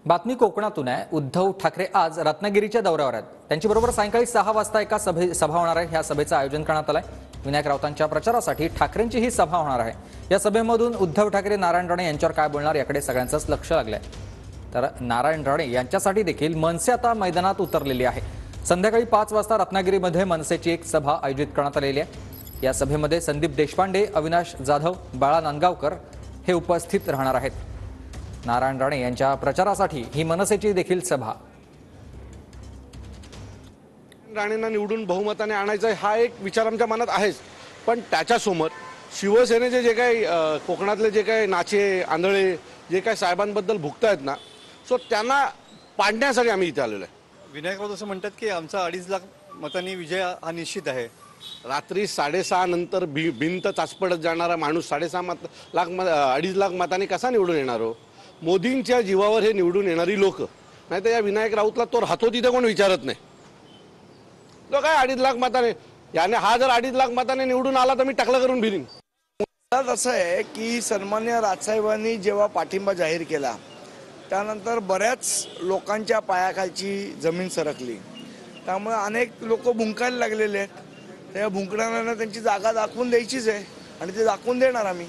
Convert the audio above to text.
बातमी कोकणातून आहे। उद्धव ठाकरे आज रत्नागिरीच्या दौऱ्यावर आहेत। त्यांच्याबरोबर सायंकाळी 6 वाजता एका सभा होणार आहे। ह्या सभेचं आयोजन करण्यात आलंय। विनायक राऊतांच्या प्रचारासाठी ठाकरेंची ही सभा होणार आहे। या सभेमधून उद्धव ठाकरे नारायण राणे यांच्यावर काय बोलणार याकडे सगळ्यांचंच लक्ष लागलंय। तर नारायण राणे यांच्यासाठी देखील मनसे आता मैदानात उतरलेली आहे। संध्याकाळी 5 वाजता रत्नागिरीमध्ये मनसेची एक सभा आयोजित करण्यात आलेली आहे। या सभेमध्ये संदीप देशपांडे, अविनाश जाधव, बाळा नांदगावकर हे उपस्थित राहणार आहेत। नारायण राणे यांच्या प्रचारासाठी ही मनसेची देखील सभा। राणेंना निवडून बहुमताने आणायचा हा एक विचार आमच्या मनात आहेच, पण त्याच्यासमोर शिवसेनेचे जे काही कोकणातले जे काही नाचे आंधळे जे काही साहेबांबद्दल भुगतायत ना, सो त्यांना पाडण्यासाठी आम्ही इथे आलेलो आहे। विनायक राऊत असं म्हणतात की आमचा 2.5 लाख मतांनी विजय हा निश्चित आहे। रात्री 6:30 नंतर भिंत चाचपडत जाणारा माणूस 2.5 लाख मतांनी कसा निवडून येणार हो? मोदींच्या जीवावर हे निवडून येणारी लोक, नाही तर या विनायक राऊतला तो राहतो तिथे कोण विचारत नाही। तो काय 2.5 लाख मताने, याने हा जर 2.5 लाख मताने निवडून आला तर मी टकला करून फिरीन। असं आहे की सन्मान्य राजसाहेबांनी जेव्हा पाठिंबा जाहीर केला त्यानंतर बऱ्याच लोकांच्या पायाखालची जमीन सरकली, त्यामुळे अनेक लोक भुंकायला लागलेले आहेत। त्या भुंकणाऱ्यांना त्यांची जागा दाखवून द्यायचीच आहे आणि ते दाखवून देणार आम्ही।